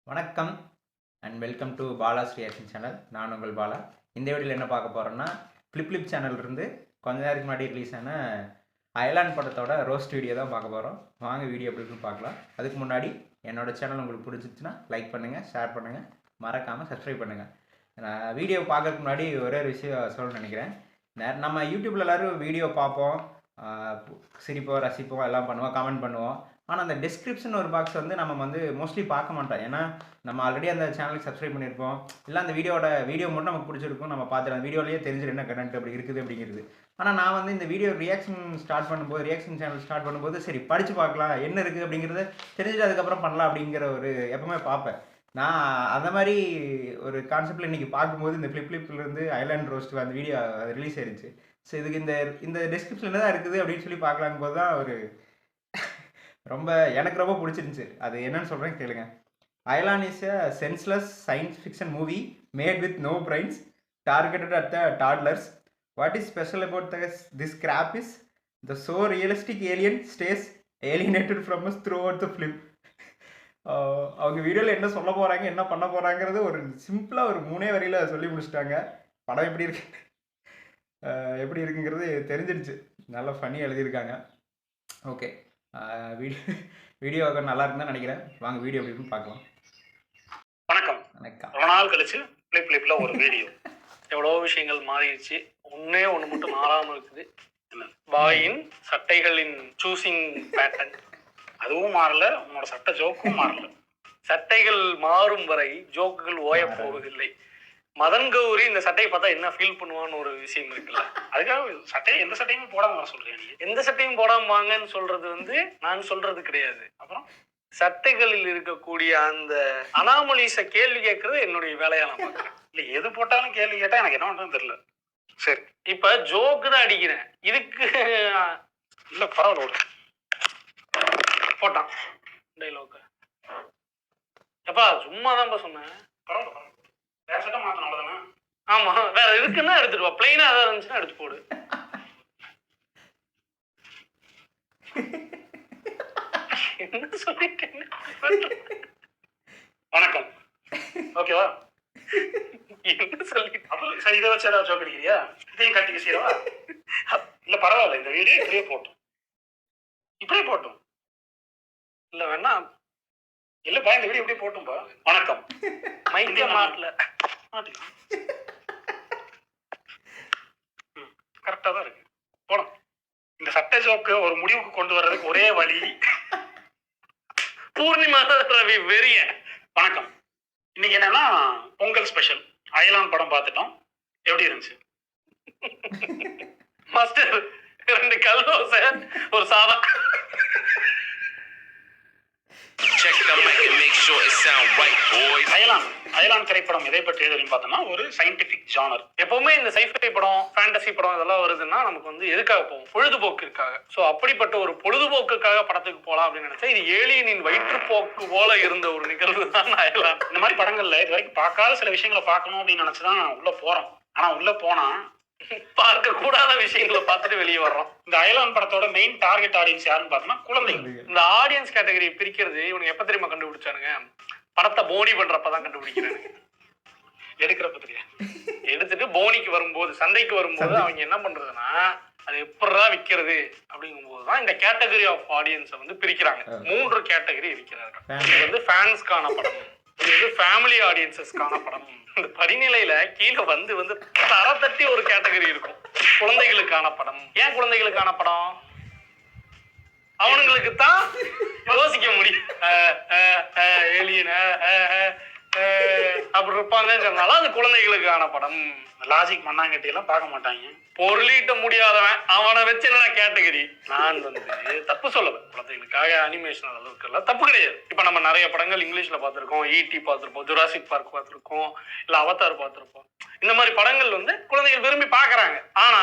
வணக்கம் and welcome to Bala's reaction channel. நான் உங்கள் பாலா. இந்த வீடியோவில் என்ன பார்க்க போகிறோன்னா, ஃப்ளிப் சேனல்லேருந்து கொஞ்ச நேரத்துக்கு முன்னாடி ரிலீஸ் ஆன அயலான் படத்தோட ரோஸ்ட் வீடியோ தான் பார்க்க போகிறோம். வாங்க வீடியோ எப்படி இருக்குன்னு பார்க்கலாம். அதுக்கு முன்னாடி என்னோடய சேனல் உங்களுக்கு பிடிச்சிச்சுன்னா லைக் பண்ணுங்கள், ஷேர் பண்ணுங்கள், மறக்காமல் சப்ஸ்கிரைப் பண்ணுங்கள். வீடியோ பார்க்கறதுக்கு முன்னாடி ஒரே ஒரு விஷயம் சொல்ல நினைக்கிறேன். நம்ம யூடியூப்பில் எல்லோரும் வீடியோ பார்ப்போம், சிரிப்போம், ரசிப்போம், எல்லாம் பண்ணுவோம், கமெண்ட் பண்ணுவோம். ஆனால் அந்த டிஸ்கிரிப்ஷன் ஒரு பாக்ஸ் வந்து நம்ம வந்து மோஸ்ட்லி பார்க்க மாட்டோம். ஏன்னா நம்ம ஆல்ரெடி அந்த சேனலுக்கு சப்ஸ்கிரைப் பண்ணியிருப்போம், இல்லை அந்த வீடியோ மட்டும் நமக்கு பிடிச்சிருக்கும், நம்ம பார்த்துட்டு அந்த வீடியோலேயே தெரிஞ்சிடும் என்ன கண்டென்ட் அப்படி இருக்குது அப்படிங்கிறது. ஆனால் நான் வந்து இந்த வீடியோ ரியாக்ஷன் சேனல் ஸ்டார்ட் பண்ணும்போது சரி படித்து பார்க்கலாம் என்ன இருக்குது அப்படிங்கிறத தெரிஞ்சுட்டு அதுக்கப்புறம் பண்ணலாம் அப்படிங்கிற ஒரு எப்பவுமே பார்ப்பேன். நான் அந்த மாதிரி ஒரு கான்செப்டில் இன்றைக்கி பார்க்கும்போது இந்த ஃப்ளிப்லேருந்து ஐலாண்ட் ரோஸ்ட் அந்த வீடியோ ரிலீஸ் ஆயிருச்சு. ஸோ இதுக்கு இந்த டிஸ்கிரிப்ஷன் என்ன தான் இருக்குது அப்படின்னு சொல்லி பார்க்கலாங்கும் போது தான் ஒரு எனக்கு ரொம்ப பிடிச்சிருந்துச்சு. அது என்னன்னு சொல்கிறேன் கேளுங்க. அயலான் is a senseless science fiction movie made with no brains, targeted at the toddlers. What is special about this crap is the so realistic alien stays alienated from us throughout the film. அவங்க வீடியோவில் என்ன சொல்ல போகிறாங்க, என்ன பண்ண போகிறாங்கிறது ஒரு சிம்பிளாக ஒரு 3 வரியில் சொல்லி முடிச்சிட்டாங்க. படம் எப்படி இருக்குங்கிறது தெரிஞ்சிடுச்சு. நல்லா ஃபன்னியாக எழுதியிருக்காங்க. ஓகே, வீடியோ நல்லா இருக்குன்னு நினைக்கிறேன். வாங்க வீடியோ எப்படி பார்க்கலாம். வணக்கம். ரொம்ப நாள் கழிச்சு ஃபிளிப்ல ஒரு வீடியோ. எவ்வளோ விஷயங்கள் மாறிடுச்சு, ஒன்னே ஒன்று மட்டும் மாறாமல் இருக்குது. பாயின் சட்டைகளின் சூசிங் பேட்டர்ன் அதுவும் மாறல, உன்னோட சட்டை ஜோக்கும் மாறல. சட்டைகள் மாறும் வரை ஜோக்குகள் ஓய போவதில்லை. மதன் கௌரி இந்த சட்டையை பார்த்தா என்ன ஃபீல் பண்ணுவான்னு ஒரு விஷயம் இருக்குல்ல, அதுக்காக எந்த சட்டையுமே போடாம வர சொல்றேன். நீ எந்த சட்டையும் போடாம வாங்கன்னு சொல்றது வந்து நான் சொல்றது கிடையாது. அப்புறம் சட்டைகளில் இருக்கக்கூடிய அந்த அனாமலிஸ கேள்வி கேட்கறது என்னுடைய வேலையா நான் பார்க்கிறேன். இல்ல எது போட்டாலும் கேள்வி கேட்டா எனக்கு என்ன பண்றதுன்னு தெரியல. சரி, இப்ப ஜோக்கு தான் அடிக்கிறேன், இதுக்கு இல்ல பரவாயில்ல போட்டான் டைலாக். எப்பா சும்மா தான்ப்பா சொன்னேன். பரவாயில்ல வேற சட்டம் மாத்தணும் அவ்வளவுதானே. ஆமா, வேற இருக்குன்னா எடுத்துட்டு வா, பிளைனா ஏதாவது இருந்துச்சுன்னா எடுத்து போடு. என்ன சொல்லிட்டேன். வணக்கம், ஓகேவா? என்ன சொல்லிட்டு சரி, இதை வச்சு ஏதாவது ஜோக் அடிக்கிறியா? இதையும் கட்டிக்க செய்யவா? இல்ல பரவாயில்ல, இந்த வீடியோ இப்படியே போட்டும் இல்ல வேணா இல்லப்பா, இந்த வீடியோ இப்படியே போட்டும்பா. வணக்கம். மைக்கே மாட்டல, கரெக்டா தான் இருக்கு. போலாம். இந்த சட்டை ஜோக்கு ஒரு முடிவுக்கு கொண்டு வர்றதுக்கு ஒரே வழி பூர்ணிமா ரவி வெறிய. வணக்கம். இன்னைக்கு என்னன்னா பொங்கல் ஸ்பெஷல் அயலான் படம் பார்த்துட்டோம். எப்படி இருந்துச்சு மாஸ்டர்? 2 கல்தோசை ஒரு சாதம். அயலான் திரைப்படம் எதை பற்றி எதுன்னு பார்த்தோம்னா ஒரு சயின்டிபிக் ஜானர். எப்பவுமே இந்த சைஃபை படம், ஃபேண்டசி படம் இதெல்லாம் வருதுன்னா நமக்கு வந்து எதுக்காக போகும்? பொழுதுபோக்குக்காக. ஸோ அப்படிப்பட்ட ஒரு பொழுதுபோக்குக்காக படத்துக்கு போகலாம் அப்படின்னு நினைச்சா இது ஏலியனின் வயிற்றுப்போக்கு போல இருந்த ஒரு நிகழ்வு தான் அயலான். இந்த மாதிரி படங்கள்ல இது வரைக்கும் பார்க்காத சில விஷயங்களை பார்க்கணும் அப்படின்னு நினைச்சுதான் உள்ள போறோம். ஆனா உள்ள போனா பார்க்க கூடாத விஷயங்களை பார்த்துட்டு வெளியே வர்றோம். இந்த அயலான் படத்தோட மெயின் டார்கெட் ஆடியன்ஸ் யாருன்னு பார்த்தோம்னா குழந்தைங்க. இந்த ஆடியன்ஸ் கேட்டகரி பிரிக்கிறது இவனுக்கு எப்ப தெரியுமா கண்டுபிடிச்சானுங்க? படத்தை போனி பண்றப்பதான் கண்டுபிடிக்கிறானுங்க. எடுக்கிறப்ப தெரியாது, எடுத்துட்டு போனிக்கு வரும்போது, சந்தைக்கு வரும்போது அவங்க என்ன பண்றதுன்னா அது எப்படிதான் விற்கிறது அப்படிங்கும் போதுதான் இந்த கேட்டகரி ஆஃப் ஆடியன்ஸை வந்து பிரிக்கிறாங்க. 3 கேட்டகரி இருக்கிறார்கள். இது வந்து ஃபேன்ஸ்க்கான படம், இது வந்து ஃபேமிலி ஆடியன்ஸஸ்க்கான படம். இந்த படிநிலையில கீழே வந்து தர தட்டி ஒரு கேட்டகரி இருக்கும், குழந்தைகளுக்கான படம். ஏன் குழந்தைகளுக்கான படம்? அவனுங்களுக்கு தான் யோசிக்க முடியும். ஏலியன் அப்படி இருப்பாங்கிறதுனால அது குழந்தைகளுக்கான படம். லாஜிக் மண்ணாங்கட்டி எல்லாம் பார்க்க மாட்டாங்க. பொருளீட்ட முடியாதவன் அவனை வச்சு என்ன கேட்டகரி. நான் வந்து தப்பு சொல்லல, குழந்தைகளுக்காக அனிமேஷன் அளவுக்கு எல்லாம் தப்பு கிடையாது. இப்ப நம்ம நிறைய படங்கள் இங்கிலீஷ்ல பார்த்திருக்கோம், ஈடி பார்த்திருப்போம், ஜுராசிக் பார்க் பார்த்திருக்கோம், இல்ல அவதார் பார்த்திருப்போம். இந்த மாதிரி படங்கள் வந்து குழந்தைகள் விரும்பி பாக்குறாங்க. ஆனா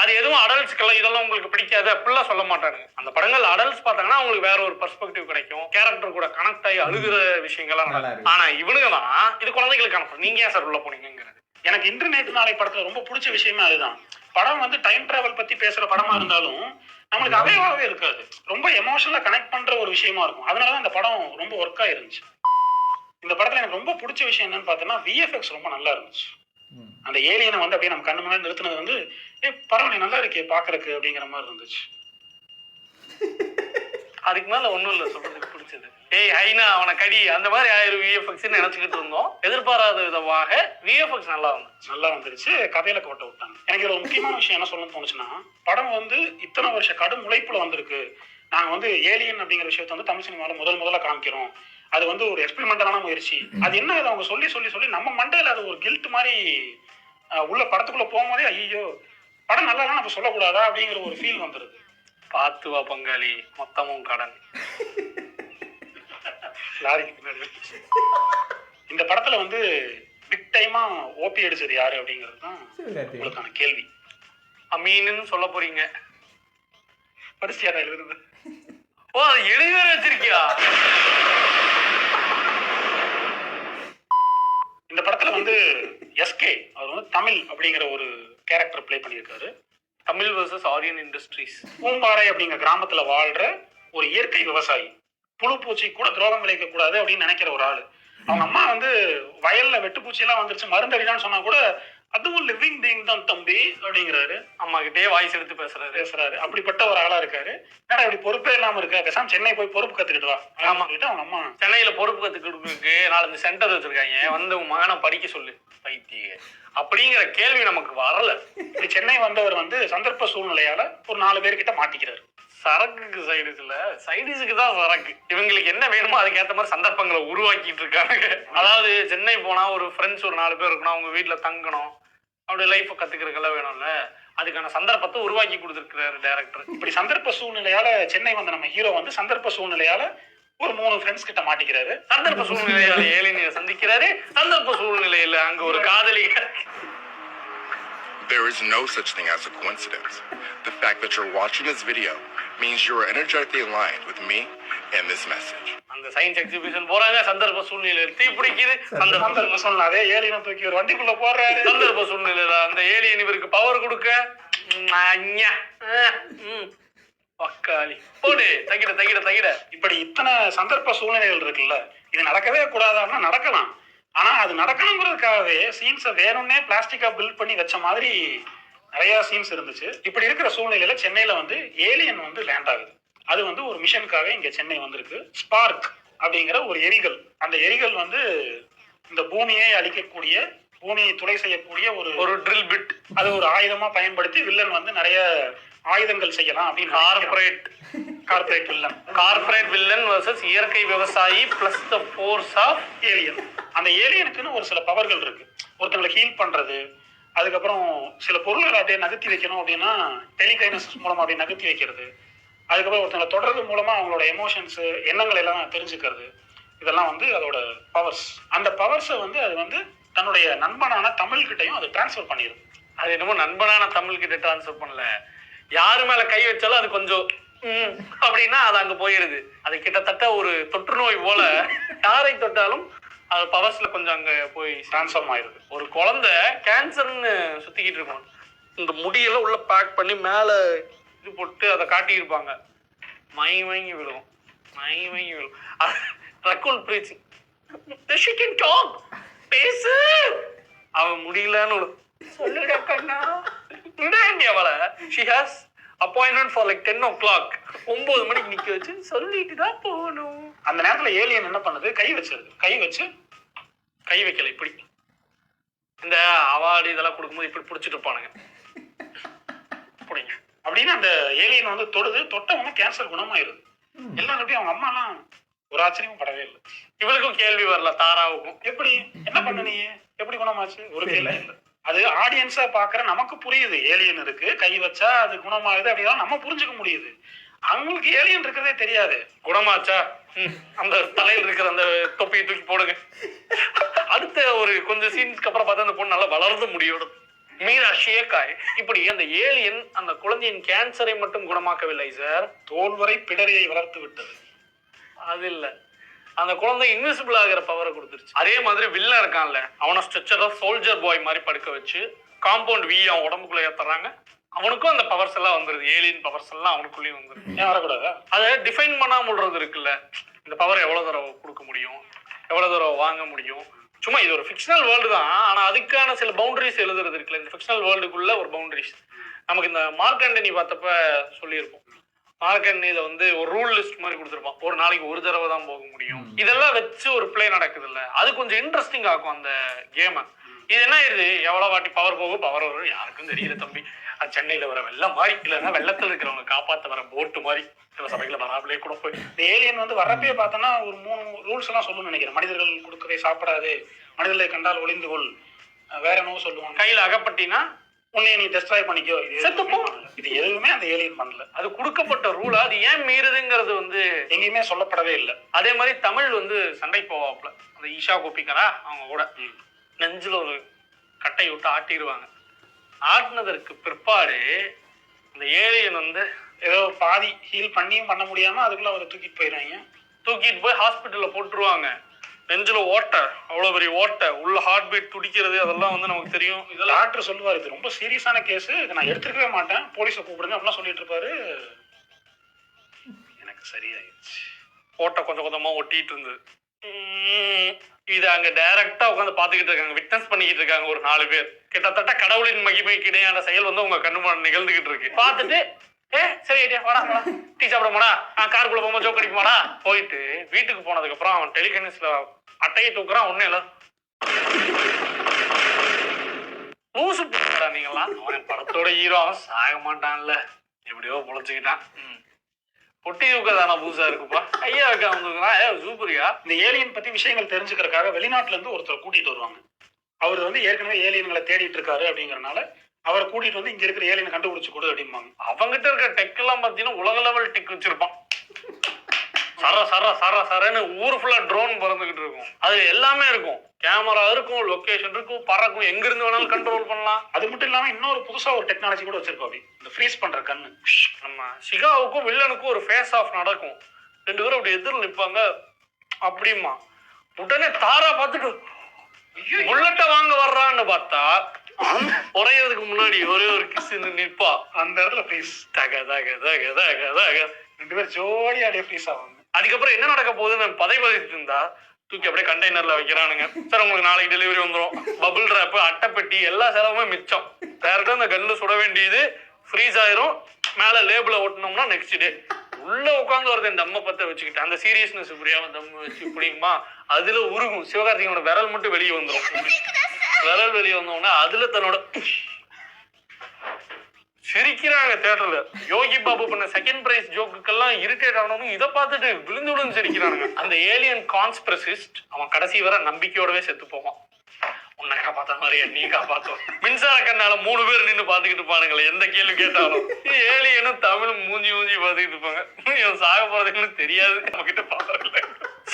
அது எதுவும் அடல்ட்ஸ்க்கெல்லாம் இதெல்லாம் உங்களுக்கு பிடிக்காது அப்படிலாம் சொல்ல மாட்டாங்க. அந்த படங்கள் அடல்ட்ஸ் பார்த்தாங்கன்னா அவங்களுக்கு வேற ஒரு பெர்ஸ்பெக்டிவ் கிடைக்கும், கேரக்டர் கூட கனெக்ட் ஆகி அழுகிற விஷயங்கள்லாம் நடக்கும். ஆனா இவனுங்க தான் இது குழந்தைகளுக்கான படம், நீங்க ஏன் சார் உள்ள போனீங்கிறது. எனக்கு இன்டர்நெட் நாளை படத்துல ரொம்ப பிடிச்ச விஷயமே அதுதான். படம் வந்து டைம் டிராவல் பத்தி பேசுற படமா இருந்தாலும் நம்மளுக்கு அவையாவே இருக்காது, ரொம்ப எமோஷனலா கனெக்ட் பண்ற ஒரு விஷயமா இருக்கும். அதனாலதான் இந்த படம் ரொம்ப ஒர்க் ஆயிருந்துச்சு. இந்த படத்துல எனக்கு ரொம்ப பிடிச்ச விஷயம் என்னன்னு பார்த்தோன்னா விஎஃப்எக்ஸ் ரொம்ப நல்லா இருந்துச்சு. அந்த ஏலியனை வந்து அப்படியே நம்ம கண்ணு முன்னாடி நிறுத்தினது வந்து பரவாயில்ல நல்லா இருக்கே பாக்குறதுக்கு அப்படிங்கிற மாதிரி இருந்துச்சு. அதுக்கு மேல ஒண்ணும் இல்ல சொல்றதுக்கு பிடிச்சது. ஐனா அவனை கடி அந்த மாதிரி ஆயிரம் விஎஃப்எக்ஸ் நினைச்சுக்கிட்டு இருந்தோம். எதிர்பாராத விதமாக விஎஃப்எக்ஸ் நல்லா வந்துருச்சு. கதையில கோட்டை விட்டாங்க. எனக்கு ஒரு முக்கியமான விஷயம் என்ன சொல்லணும்னு தோணுச்சுன்னா, படம் வந்து இத்தனை வருஷ கடும் உழைப்புல வந்திருக்கு. நாங்க வந்து ஏலியன் அப்படிங்கிற விஷயத்த வந்து தமிழ் சினிமாவில் முதல்ல காமிக்கிறோம். அது வந்து ஒரு எக்ஸ்பெரிமெண்டலான முயற்சி. அது என்ன அதை அவங்க சொல்லி நம்ம மண்டையில அது ஒரு கில்ட் மாதிரி உள்ள படத்துக்குள்ள போகும்போதே ஐயோ படம் நல்லா நம்ம சொல்லக்கூடாதா அப்படிங்கிற ஒரு ஃபீல் வந்துருது. பார்த்து வா பங்காளி மொத்தமும் கடன். லாரிக்கு பின்னாடி இந்த படத்துல வந்து பிக் டைமா ஓபி அடிச்சது யாரு அப்படிங்கிறது தான் உங்களுக்கான கேள்வி. அமீன்னு சொல்ல போறீங்க. படிச்சியா எழுதுறது? ஓ அது எழுதி வேற வச்சிருக்கியா? இந்த படத்துல வந்து எஸ்கே அவர் வந்து தமிழ் அப்படிங்கிற ஒரு கேரக்டர் பிளே பண்ணியிருக்காரு. Tamil versus Aryan industries. பூம்பாறை அப்படிங்கிற கிராமத்துல வாழ்ற ஒரு இயற்கை விவசாயி. புழு பூச்சி கூட துரோகம் விளைவிக்க கூடாது அப்படின்னு நினைக்கிற ஒரு ஆளு. அவங்க அம்மா வந்து வயல்ல வெட்டுப்பூச்சி எல்லாம் வந்துருச்சு மருந்தடிதான்னு சொன்னா கூட அதுவும் லிவிங் பீயிங் தான் தம்பி அப்படிங்கிறாரு. அம்மா கிட்டே வாய்ஸ் எடுத்து பேசுறாரு. அப்படிப்பட்ட ஒரு ஆளா இருக்காரு. ஏன்னா இப்படி பொறுப்பே இல்லாம இருக்க பேசாம சென்னை போய் பொறுப்பு கத்துக்கிட்டு வா. ஆமா கிட்ட அவங்க அம்மா சென்னையில பொறுப்பு கத்துக்கிட்டு நாலு இந்த சென்டர் வச்சிருக்காங்க வந்து உன் மகனை படிக்க சொல்லு பைத்திய அப்படிங்கிற கேள்வி நமக்கு வரல. இப்படி சென்னை வந்தவர் வந்து சந்தர்ப்ப சூழ்நிலையால ஒரு 4 பேர்கிட்ட மாட்டிக்கிறாரு. சரக்குக்கு சைடிஸ்ல சைடிஸுக்கு தான் சரக்கு. இவங்களுக்கு என்ன வேணுமோ அதுக்கேற்ற மாதிரி சந்தர்ப்பங்களை உருவாக்கிட்டு இருக்காங்க. அதாவது சென்னை போனா ஒரு ஃப்ரெண்ட்ஸ் ஒரு 4 பேர் இருக்கணும், அவங்க வீட்டுல தங்கணும், அப்படி லைஃப் கத்துக்கிறதுக்கெல்லாம் வேணும்ல, அதுக்கான சந்தர்ப்பத்தை உருவாக்கி கொடுத்துருக்கிறாரு டைரக்டர். இப்படி சந்தர்ப்ப சூழ்நிலையால சென்னை வந்த நம்ம ஹீரோ வந்து சந்தர்ப்ப சூழ்நிலையால ஒரு 3 ஃப்ரெண்ட்ஸ் கிட்ட மாட்டிக்கிறாரு. சந்தர்ப்ப சூழ்நிலையால ஏலியனை சந்திக்கிறாரு. சந்தர்ப்ப சூழ்நிலையில அங்க ஒரு காதலி. There is no such thing as a coincidence. The fact that you're watching this video means you are energetically aligned with me and this message. அந்த சயின்ஸ் எக்ஸிபிஷன் போறாங்க, சந்தர்ப்ப சூழ்நிலையில தீ பிடிக்குது. சந்தர்ப்ப சூழ்நிலை அதே ஏலியனை தூக்கி ஒரு வண்டிக்குள்ள போடுறாரு. சந்தர்ப்ப சூழ்நிலையில அந்த ஏலியன் இவருக்கு பவர் கொடுக்க பக்காளி போடு தகிட. இப்படி இத்தனை சந்தர்ப்ப சூழ்நிலைகள் இருக்குல்ல, இது நடக்கவே கூடாதுன்னா நடக்கலாம். ஆனா அது நடக்கணுங்கிறதுக்காகவே சீன்ஸை வேணும்னே பிளாஸ்டிக்கா பில்ட் பண்ணி வச்ச மாதிரி நிறைய சீன்ஸ் இருந்துச்சு. இப்படி இருக்கிற சூழ்நிலையில சென்னையில வந்து ஏலியன் வந்து லேண்ட் ஆகுது. அது வந்து ஒரு மிஷனுக்காக இங்க சென்னை வந்திருக்கு. ஸ்பார்க் அப்படிங்கிற ஒரு எரிகல். அந்த எரிகல் வந்து இந்த பூமியை அழிக்கக்கூடிய, பூமியை துளை செய்யக்கூடிய ஒரு ட்ரில் பிட். அது ஒரு ஆயுதமா பயன்படுத்தி வில்லன் வந்து நிறைய ஆயுதங்கள் செய்யலாம் அப்படின்னு. கார்பரேட் வில்லன் வர்சஸ் இயற்கை விவசாயி plus the force of alien. அந்த ஏலியனுக்குன்னு ஒரு சில பவர்கள் இருக்கு. ஒருத்தங்களை ஹீல் பண்றது, அதுக்கப்புறம் சில பொருள்களை அப்படியே நகர்த்தி வைக்கணும் அப்படின்னா டெலிகைனசிஸ் மூலமா அப்படியே நகர்த்தி வைக்கிறது, அதுக்கப்புறம் ஒருத்தங்களை தொடர்றது மூலமா அவங்களோட எமோஷன்ஸ் எண்ணங்கள் எல்லாம் தெரிஞ்சுக்கிறது, இதெல்லாம் வந்து அதோட பவர்ஸ். அந்த பவர்ஸை வந்து அது வந்து தன்னுடைய நண்பனான தமிழ்கிட்டையும் அது டிரான்ஸ்ஃபர் பண்ணிடும். அது என்னமோ நண்பனான தமிழ்கிட்ட டிரான்ஸ்ஃபர் பண்ணல, யாரு மேல கை வச்சாலும் அது கொஞ்சம் அப்படின்னா அது அங்க போயிருது. அது கிட்டத்தட்ட ஒரு தொற்று நோய் போல யாரை தொட்டாலும் அது பவர்ஸ்ல கொஞ்சம் அங்க போய் டிரான்ஸ்ஃபார்ம் ஆயிருது. ஒரு குழந்தை கேன்சர்னு சுத்திக்கிட்டு இருக்கும், இந்த முடியெல்லாம் உள்ள பேக் பண்ணி மேல இது போட்டு அதை காட்டியிருப்பாங்க, வாங்கி விழுவும். ரக்குல் பிரீச்சிங் பேசு அவன் முடியலன்னு சொல்லுடா கண்ணா அவளை she has appointment for like 10 o'clock 9 மணிக்கு நிக்க வச்சு சொல்லிட்டு தான் போகணும். அந்த நேரத்துல ஏலியன் என்ன பண்ணுது, கை வைக்கல, இப்படி இந்த அவார்டு இதெல்லாம் கொடுக்கும்போது இப்படி பிடிச்சிட்டு இருப்பானுங்க பிடிங்க அப்படின்னு அந்த ஏலியன் வந்து தொட்டவங்க கேன்சர் குணமாயிருது. எல்லாரும் அவங்க அம்மா எல்லாம் ஒரு ஆச்சரியமும் படவே இல்லை. இவளுக்கும் கேள்வி வரல, தாராவுக்கும் எப்படி என்ன பண்ண நீ எப்படி குணமாச்சு ஒரு கேள்வி இல்லை. அது ஆடியன்ஸா பாக்குற நமக்கு புரியுது, ஏலியன் இருக்கு கை வச்சா அது குணமாகுது அப்படின்னா நம்ம புரிஞ்சுக்க முடியுது. அவங்களுக்கு ஏலியன் இருக்கிறதே தெரியாது. குணமாச்சா அந்த தலையில் இருக்கிற அந்த தொப்பியை தூக்கி போடுங்க. அடுத்த ஒரு கொஞ்சம் சீன்ஸ்க்கு அப்புறம் பார்த்தா அந்த பொண்ணு நல்லா வளர்ந்து முடியோடு மீரா ஷேக்காய். இப்படி அந்த ஏலியன் அந்த குழந்தையின் கேன்சரை மட்டும் குணமாக்கவில்லை சார், தோல்வரை பிடரியை வளர்த்து விட்டது. அது இல்ல, அந்த குழந்தை இன்விசிபிள் ஆகிற பவரை கொடுத்துருச்சு. அதே மாதிரி வில்ல இருக்கான்ல, அவனை ஸ்ட்ரெச்சரா சோல்ஜர் பாய் மாதிரி படுக்க வச்சு காம்பவுண்ட் வி அவன் உடம்புக்குள்ள ஏத்துறாங்க. அவனுக்கும் அந்த பவர்ஸ் எல்லாம் வந்துருது, ஏலியன் பவர்ஸ் எல்லாம் அவனுக்குள்ளேயும் வந்துருது. ஏன் வரக்கூடாது? அதை டிஃபைன் பண்ணாம விடுறது இருக்குல்ல, இந்த பவர் எவ்வளவு தடவை கொடுக்க முடியும், எவ்வளவு தூரம் வாங்க முடியும். சும்மா இது ஒரு ஃபிக்ஷனல் வேர்ல்டு தான், ஆனா அதுக்கான சில பவுண்டரிஸ் எழுதுறது இருக்குல்ல, இந்த ஃபிக்ஷனல் வேர்ல்டுக்குள்ள ஒரு பவுண்டரிஸ். நமக்கு இந்த மார்க் ஆண்டனி பார்த்தப்ப சொல்லியிருப்போம். மார்க் ஆண்டனியில வந்து ஒரு ரூல் லிஸ்ட் மாதிரி கொடுத்துருப்பான், ஒரு நாளைக்கு ஒரு தடவை தான் போக முடியும். இதெல்லாம் வச்சு ஒரு பிளே நடக்குது இல்ல, அது கொஞ்சம் இன்ட்ரெஸ்டிங் ஆகும் அந்த கேமை. இது என்ன இது எவ்வளவு வாட்டி பவர் போகும் பவர் வரும் யாருக்கும் தெரியல தம்பி. அது சென்னையில வர வெள்ளம் மாதிரி, இல்லைன்னா வெள்ளத்துல இருக்கிறவங்க காப்பாற்ற வர போட்டு மாதிரி சில சபைகளை வராமலே கூட போய். இந்த ஏலியன் வந்து வர்றப்பே பார்த்தோன்னா ஒரு 3 ரூல்ஸ் எல்லாம் சொல்லணும்னு நினைக்கிறேன். மனிதர்கள் கொடுக்கவே சாப்பிடாது, மனிதர்களை கண்டால் ஒளிந்து கொள், வேற என்னவோ சொல்லுவாங்க, கையில அகப்பட்டினா உன்னைய நீ டெஸ்ட்ராய் பண்ணிக்கோ. செத்துப்போ. இது எதுவுமே அந்த ஏலியன் பண்ணல. அது கொடுக்கப்பட்ட ரூலா, அது ஏன் மீறுதுங்கிறது வந்து எங்கேயுமே சொல்லப்படவே இல்லை. அதே மாதிரி தமிழ் வந்து சண்டை போவாப்புல, அந்த ஈஷா கோபிகரா அவங்க கூட நெஞ்சில் ஒரு கட்டை விட்டு ஆட்டிடுவாங்க. ஆட்டினதற்கு பிற்பாடு இந்த ஏலியன் வந்து ஏதோ பாதி ஹீல் பண்ணியும் பண்ண முடியாம அதுக்குள்ள அவரை தூக்கிட்டு போயிடுறாங்க. தூக்கிட்டு போய் ஹாஸ்பிட்டல்ல போட்டுருவாங்க. நெஞ்சில ஓட்டை, அவ்வளவு பெரிய ஓட்டை, உள்ள ஹார்ட் பீட் துடிக்கிறது, அதெல்லாம் வந்து நமக்கு தெரியும். இதெல்லாம் டாக்டர் சொல்லுவாரு, இது ரொம்ப சீரியஸான கேஸ், இதை நான் எடுத்துக்கவே மாட்டேன், போலீஸை கூப்பிடுங்க அப்படிலாம் சொல்லிட்டு இருப்பாரு. எனக்கு சரியாயிடுச்சு. ஓட்டை கொஞ்சம் கொஞ்சமா ஒட்டிட்டு இருந்தது. இது அங்க டைரக்டா உட்காந்து பாத்துக்கிட்டு இருக்காங்க, விட்னஸ் பண்ணிக்கிட்டு இருக்காங்க ஒரு 4 பேர். கிட்டத்தட்ட கடவுளின் மகிமைக்கு இடையான செயல் வந்து உங்க கண்ணு முன்னாடி நிகழ்ந்துகிட்டு இருக்கு. பார்த்துட்டு சரி ஐடியா வாடா வாடா டீ சாப்பிட போடா, காருக்குள்ள போகும்போது ஜோக் அடிக்க போடா. போயிட்டு வீட்டுக்கு போனதுக்கு அப்புறம் அவன் டெலிகனிஸ்ல அட்டையை தூக்குறான். ஒண்ணு இல்ல லூசு போடா நீங்களாம். அவன் படத்தோட ஹீரோ, அவன் சாக மாட்டான்ல, எப்படியோ பொழைச்சுக்கிட்டான். பொட்டி தூக்கதானா புதுசா இருக்குப்பா, ஐயா வைக்க அவன் சூப்பரியா. இந்த ஏலியன் பத்தி விஷயங்கள் தெரிஞ்சுக்கிறதுக்காக வெளிநாட்டுல இருந்து ஒருத்தர் கூட்டிட்டு வருவாங்க. அவர் வந்து ஏற்கனவே ஏலியன்களை தேடிட்டு இருக்காரு அப்படிங்கறதுனால அவரை கூட்டிட்டு வந்து இங்க இருக்கிற ஏலியனை கண்டுபிடிச்சு கொடு அப்படிம்பாங்க. அவங்கிட்ட இருக்க டெக் எல்லாம் பாத்தீங்கன்னா உலக லெவல் டெக் வச்சிருப்பான். சர சர சர சரன்னு ஊர் ஃபுல்லா ட்ரோன் பறந்துகிட்டு இருக்கும். அது எல்லாமே இருக்கும், கேமரா இருக்கும், லொகேஷன் இருக்கும், பறக்கும், எங்க இருந்து வேணாலும் கண்ட்ரோல் பண்ணலாம். அது மட்டும் இல்லாம இன்னொரு புதுசா ஒரு டெக்னாலஜி கூட வச்சிருக்கோம், அப்படி இந்த ஃப்ரீஸ் பண்ற கண்ணு. நம்ம சிகாவுக்கும் வில்லனுக்கும் ஒரு ஃபேஸ் ஆஃப் நடக்கும், 2 பேரும் அப்படி எதிரில் நிற்பாங்க. அப்படிமா உடனே தாரா பார்த்துட்டு புல்லட்ட வாங்க வர்றான்னு பார்த்தா உரையதுக்கு முன்னாடி ஒரே ஒரு கிஸ் நிற்பா. அந்த இடத்துல ஃப்ரீஸ் தக தக தக தக தக 2 பேர் ஜோடியா அப்படியே ஃப்ரீஸ் ஆவாங்க. அதுக்கப்புறம் என்ன நடக்க போகுதுன்னு பதைபதைட்டு இருந்தா தூக்கி அப்படியே கண்டெய்னர்ல வைக்கிறானுங்க. சார் உங்களுக்கு நாளைக்கு டெலிவரி வந்துடும், பபுள் டிராப், அட்டைப்பெட்டி, எல்லா செலவுமே மிச்சம். டேரக்டா அந்த கல்ல சுட வேண்டியது ஃப்ரீஸ் ஆயிரும். மேல லேபிள ஓட்டணும்னா நெக்ஸ்ட் டே உள்ள உட்காந்து வருது இந்த அம்மா பத்த வச்சுக்கிட்டு. அந்த சீரியஸ்னஸ் புரியாம தம்ம வச்சு இப்படிமா அதுல உருகும். சிவகார்த்திகனோட விரல் மட்டும் வெளியே வந்துடும். விரல் வெளியே வந்தோம்னா அதுல தன்னோட சிரிக்கிறாங்க தியேட்டர்ல. யோகி பாபு பண்ண செகண்ட் பிரைஸ் ஜோக்குக்கெல்லாம் இரிட்டேட் ஆகணும், இதை பார்த்துட்டு விழுந்து விழுந்து சிரிக்கிறானுங்க. அந்த ஏலியன் கான்ஸ்பிரசிஸ்ட் அவன் கடைசி வர நம்பிக்கையோடவே செத்து போவான். உன்னை காப்பாத்த மாதிரி நீ காப்பாத்தும். மின்சார கண்ணால 3 பேர் நின்று பாத்துக்கிட்டு இருப்பானுங்களே, எந்த கேள்வி கேட்டாலும். ஏலியனும் தமிழும் மூஞ்சி பாத்துக்கிட்டு இருப்பாங்க. இவன் சாக போறதுக்குன்னு தெரியாது, நம்ம கிட்ட பாக்கல.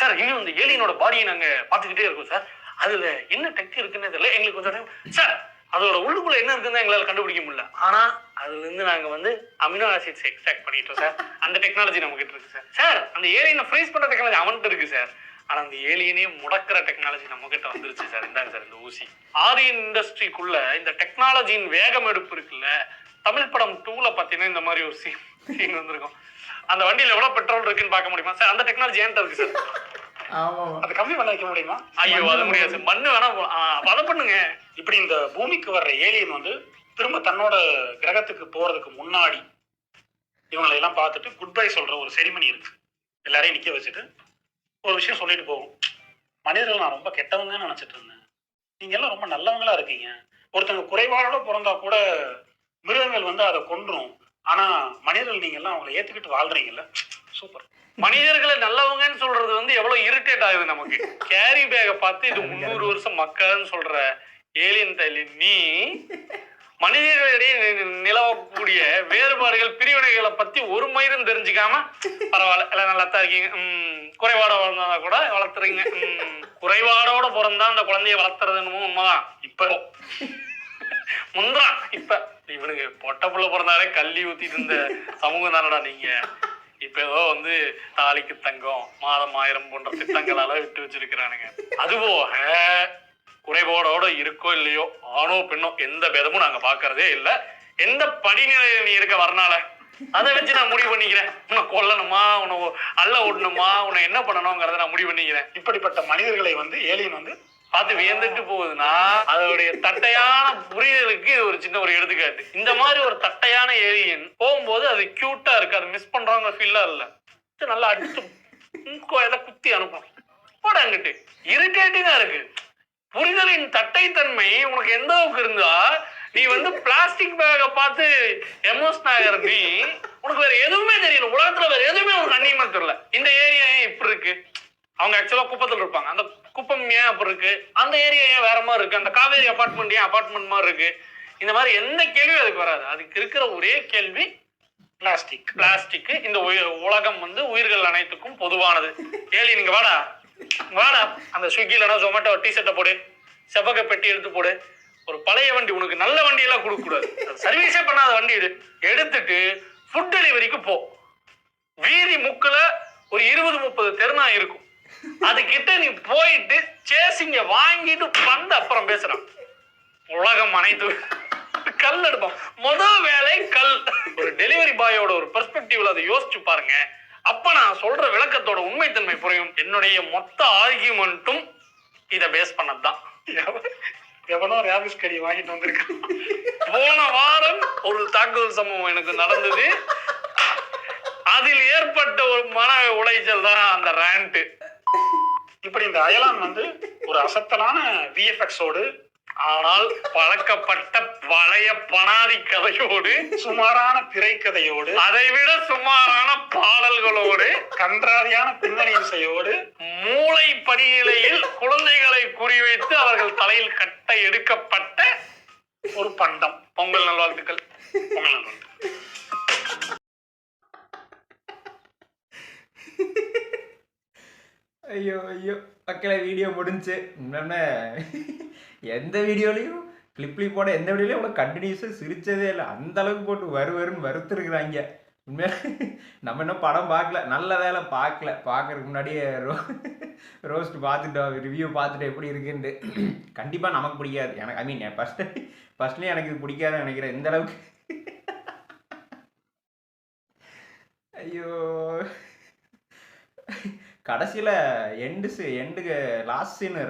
சார் இன்னும் இந்த ஏலியனோட பாடியை நாங்க பாத்துக்கிட்டே இருக்கோம் சார், அதுல என்ன டெக் இருக்குன்னு தெரியல எங்களுக்கு கொஞ்சம். சார் அதோட உள்ளுக்குள்ள என்ன இருக்குன்னு எங்களால கண்டுபிடிக்க முடியல, ஆனா அதுல இருந்து நாங்க வந்து அமினோ ஆசிட்ஸ் எக்ஸ்ட்ராக்ட் பண்ணிட்டோம் சார். அந்த டெக்னாலஜி நம்ம கிட்ட இருக்கு சார். சார் அந்த ஏலியனை ஃப்ரீஸ் பண்ற டெக்னாலஜி அவன்கிட்ட இருக்கு சார், ஆனா அந்த ஏலியனே முடக்கிற டெக்னாலஜி நம்ம கிட்ட வந்துருச்சு சார். இந்தாங்க சார் இந்த ஊசி. ஆரியன் இண்டஸ்ட்ரிக்குள்ள இந்த டெக்னாலஜியின் வேகம் எடுப்பு இருக்குல்ல. தமிழ் படம் 2ல பாத்தீங்கன்னா இந்த மாதிரி ஒரு சீன் வந்திருக்கும். அந்த வண்டியில எவ்வளவு பெட்ரோல் இருக்குன்னு பார்க்க முடியுமா சார்? அந்த டெக்னாலஜி ஏன்ட்ட இருக்கு சார். அது கம்மி பண்ண வைக்க முடியுமா? ஐயோ அது முடியாது, மண்ணு வேணா அதை பண்ணுங்க. இப்படி இந்த பூமிக்கு வர்ற ஏலியன் வந்து திரும்ப தன்னோட கிரகத்துக்கு போறதுக்கு முன்னாடி இவங்களை எல்லாம் பார்த்துட்டு குட் பை சொல்ற ஒரு செரிமனி இருக்கு. எல்லாரையும் நிக்க வச்சுட்டு ஒரு விஷயம் சொல்லிட்டு போகும். மனிதர்கள் நான் ரொம்ப கெட்டவங்கன்னு நினைச்சிட்டு இருந்தேன், நீங்க எல்லாம் ரொம்ப நல்லவங்களா இருக்கீங்க. ஒருத்தங்க குறைபாடோட பிறந்தா கூட மிருகங்கள் வந்து அதை கொன்றும், ஆனா மனிதர்கள் நீங்க எல்லாம் அவங்களை ஏத்துக்கிட்டு வாழ்றீங்கல்ல, சூப்பர். மனிதர்களை நல்லவங்கன்னு சொல்றது வந்து எவ்வளவு இரிட்டேட் ஆகுது நமக்கு. கேரி பேக பார்த்து இது 300 வருஷம் மக்கள்னு சொல்ற ஏலியன் தைலி, நீ மனிதர்களிடையே நிலவக்கூடிய வேறுபாடுகள் பிரிவினைகளை பத்தி ஒரு மயிரும் தெரிஞ்சுக்காம பரவாயில்ல எல்லாம் நல்லா தான் இருக்கீங்க, குறைபாட வளர்ந்தா கூட வளர்த்துறீங்க, குறைபாடோட பிறந்தா அந்த குழந்தைய வளர்த்துறது என்னமோ உண்மைதான். இப்ப முந்திரான் இப்ப இவனுக்கு பொட்ட புள்ள பிறந்தாலே கல்வி ஊத்திட்டு இருந்த சமூகம் தானடா நீங்க. இப்ப ஏதோ வந்து தாலிக்கு தங்கம், மாதம் 1000 போன்ற திட்டங்களால விட்டு வச்சிருக்கிறானுங்க. அதுபோக குறைபாடோட இருக்கோ இல்லையோ, ஆணோ பெண்ணோ எந்த பேதமும் நாங்க பாக்குறதே இல்லை. எந்த படிநிலையில நீ இருக்க வரனால அதை வச்சு நான் முடிவு பண்ணிக்கிறேன். உன்னை கொல்லணுமா, உன்னை அள்ள விடணுமா, உன்னை என்ன பண்ணணுங்கிறத நான் முடிவு பண்ணிக்கிறேன். இப்படிப்பட்ட மனிதர்களை வந்து ஏலியன் வந்து பார்த்து வியந்துட்டு போகுதுன்னா அதோடைய தட்டையான புரிதலுக்கு ஒரு சின்ன ஒரு எடுத்துக்காட்டு. இந்த மாதிரி ஒரு தட்டையான ஏலியன் போகும்போது அது கியூட்டா இருக்கு, அது மிஸ் பண்றாங்க ஃபீல்லா இல்ல, நல்லா அடிச்சு குத்தி அனுப்பும் போட அங்கிட்டு. இரிட்டேட்டிங்கா இருக்கு. புரிதலின் தட்டைத்தன்மை உனக்கு எந்த அளவுக்கு இருந்தா நீ வந்து பிளாஸ்டிக் பேக பார்த்து எமோஷன் ஆகிற நீ உனக்கு வேற எதுவுமே தெரியல, உலகத்துல வேற எதுவுமே உனக்கு அந்நியமா தெரியல. இந்த ஏரியா ஏன் இப்படி இருக்கு, அவங்க ஆக்சுவலா குப்பத்தில் இருப்பாங்க, அந்த குப்பம் ஏன் அப்படி இருக்கு, அந்த ஏரியா ஏன் வேற மாதிரி இருக்கு, அந்த காவேரி அபார்ட்மெண்ட் ஏன் அபார்ட்மெண்ட் மாதிரி இருக்கு, இந்த மாதிரி எந்த கேள்வியும் அதுக்கு வராது. அதுக்கு இருக்கிற ஒரே கேள்வி பிளாஸ்டிக். இந்த உலகம் வந்து உயிர்கள் அனைத்துக்கும் பொதுவானது. ஏலி நீங்க வாடா வாடா, அந்த ஸ்விக்கி இல்லைனா ஜொமேட்டோ டிஷர்ட்டை போடு, செவ்வக பெட்டி எடுத்து போடு, ஒரு பழைய வண்டி, உனக்கு நல்ல வண்டியெல்லாம் கொடுக்க கூடாது, சர்வீஸே பண்ணாத வண்டி எடுத்துட்டு ஃபுட் டெலிவரிக்கு போ. வீதி முக்குல ஒரு 20-30 தெருநா இருக்கும், அதுகிட்ட நீ போயிட்டு சேசிங்க வாங்கிட்டு வந்து அப்புறம் பேசுறான். உலகம் அனைத்து கல் எடுப்போம், முதல் வேலை கல். ஒரு டெலிவரி பாயோட ஒரு பெர்ஸ்பெக்டிவ்ல அதை யோசிச்சு பாருங்க. அப்ப நான் சொல்ற விளக்கத்தோட உண்மைத்தன்மை புரியும். என்னுடைய மொத்த ஆர்கியூமெண்ட்டும் இதை பேஸ் பண்ணதுதான். எவனோ ரேபிஸ் கடி வாங்கிட்டு வந்திருக்கான். போன வாரம் ஒரு தாக்குதல் சம்பவம் எனக்கு நடந்தது, அதில் ஏற்பட்ட ஒரு மன உளைச்சல் தான் அந்த ரேண்ட். இப்படி இந்த அயலான் வந்து ஒரு அசத்தலான விஎஃப்எக்ஸோடு, ஆனால் பழக்கப்பட்ட பழைய பணாதி கதையோடு, சுமாரான திரைக்கதையோடு, அதைவிட சுமாரான பாடல்களோடு, கன்றாவியான பின்னணி இசையோடு, மூளை படிநிலையில் குழந்தைகளை குறிவைத்து அவர்கள் தலையில் கட்ட எடுக்கப்பட்ட ஒரு பண்டம். பொங்கல் நல்வாழ்த்துக்கள். பொங்கல் நல்வாழ்த்துக்கள். ஐயோ ஐயோ மக்களை, வீடியோ முடிஞ்சு. இன்னொன்று எந்த வீடியோலையும் கிளிப்போட எந்த வீடியோலையும் அவ்வளோ கண்டினியூஸாக சிரித்ததே இல்லை. அந்த அளவுக்கு போட்டு வருன்னு வறுத்துருக்குறாங்க. உண்மையாக நம்ம இன்னும் படம் பார்க்கல, நல்ல வேலை பார்க்கல. பார்க்கறதுக்கு முன்னாடியே ரோஸ்ட் பார்த்துட்டோம், ரிவ்யூ பார்த்துட்டு எப்படி இருக்குன்ட்டு. கண்டிப்பாக நமக்கு பிடிக்காது. எனக்கு ஐ மீன் ஃபஸ்ட்லேயும் எனக்கு இது பிடிக்காதுன்னு நினைக்கிறேன். இந்த அளவுக்கு ஐயோ, கடைசியில் எண்டுக்கு லாஸ்ட் சீனு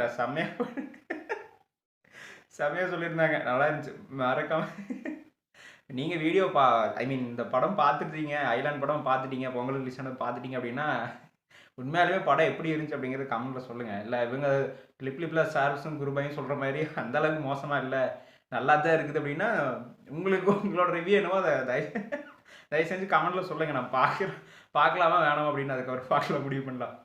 செம்மையாக சொல்லியிருந்தாங்க, நல்லா இருந்துச்சு. மறக்காம நீங்கள் வீடியோ ஐ மீன் இந்த படம் பார்த்துட்டீங்க, ஐலாண்ட் படம் பார்த்துட்டீங்க, பொங்கல் ரிலீஸ் ஆனது பார்த்துட்டீங்க அப்படின்னா உண்மையாலுமே படம் எப்படி இருந்துச்சு அப்படிங்கிறது கமெண்ட்டில் சொல்லுங்கள். இல்லை இவங்க கிளிப்பில் சார்ஸும் குருபாயும் சொல்கிற மாதிரி அந்தளவுக்கு மோசமாக இல்லை, நல்லா தான் இருக்குது அப்படின்னா உங்களோட ரிவ்யூ என்னவோ அதை தயவு செஞ்சு கமெண்ட்டில் சொல்லுங்கள். நான் பார்க்கலாமா வேணாமா அப்படின்னு அதுக்கப்புறம் பார்க்கல முடிவு பண்ணலாம்.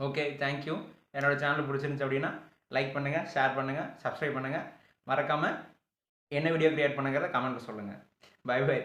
Okay, thank you. என்னோடய சேனல் பிடிச்சிருந்துச்சு அப்படின்னா லைக் பண்ணுங்கள், ஷேர் பண்ணுங்கள், சப்ஸ்கிரைப் பண்ணுங்கள். மறக்காமல் என்ன வீடியோ க்ரியேட் பண்ணுங்கிறத கமெண்ட்டில் சொல்லுங்கள். Bye by.